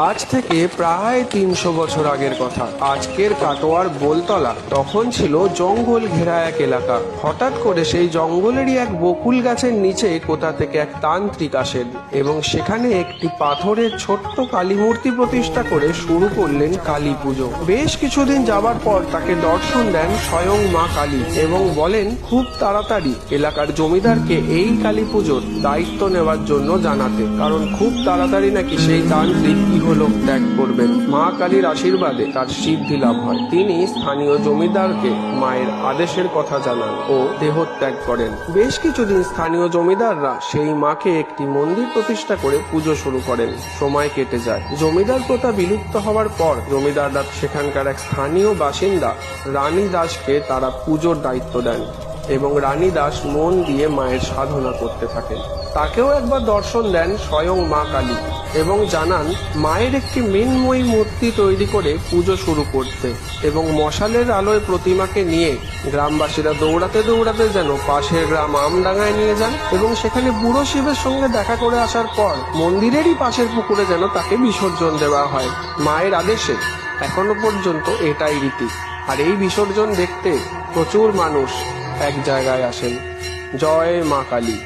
আজ থেকে প্রায় ৩০০ বছর আগের কথা। আজকের কাটোয়ার বোলতলা তখন ছিল জঙ্গল ঘেরা এক এলাকা। হঠাৎ করে সেই জঙ্গলেরই এক বকুল গাছের নিচে কোথা থেকে এক তান্ত্রিক আসেন এবং সেখানে একটি পাথরের ছোট্ট কালী মূর্তি প্রতিষ্ঠা করে শুরু করলেন কালী পুজো। বেশ কিছুদিন যাবার পর তাকে দর্শন দেন স্বয়ং মা কালী এবং বলেন খুব তাড়াতাড়ি এলাকার জমিদারকে এই কালী পুজোর দায়িত্ব নেওয়ার জন্য জানাতে, কারণ খুব তাড়াতাড়ি নাকি সেই তান্ত্রিক ইহলোক ত্যাগ করবেন। মা কালীর আশীর্বাদে তার সিদ্ধি লাভ হয়। তিনি স্থানীয় জমিদারকে মায়ের আদেশের কথা জানান ও দেহত্যাগ করেন। বেশ কিছুদিন স্থানীয় জমিদাররা সেই মাকে একটি মন্দির প্রতিষ্ঠা করে পুজো শুরু করেন। সময় কেটে যায়। জমিদার প্রথা বিলুপ্ত হওয়ার পর জমিদাররা সেখানকার এক স্থানীয় বাসিন্দা রানী দাসকে তারা পুজোর দায়িত্ব দেন এবং রানী দাস মন দিয়ে মায়ের সাধনা করতে থাকেন। তাকেও একবার দর্শন দেন স্বয়ং মা কালী এবং জানান মায়ের একটি মৃন্ময়ী মূর্তি তৈরি করে পুজো শুরু করতে এবং মশালের আলোয় প্রতিমাকে নিয়ে গ্রামবাসীরা দৌড়াতে দৌড়াতে যেন পাশের গ্রাম আমডাঙ্গায় নিয়ে যান এবং সেখানে বুড়ো শিবের সঙ্গে দেখা করে আসার পর মন্দিরেরই পাশের পুকুরে যেন তাকে বিসর্জন দেওয়া হয়। মায়ের আদেশে এখনো পর্যন্ত এটাই রীতি। আর এই বিসর্জন দেখতে প্রচুর মানুষ এক জায়গায় আসেন। জয় মা কালী।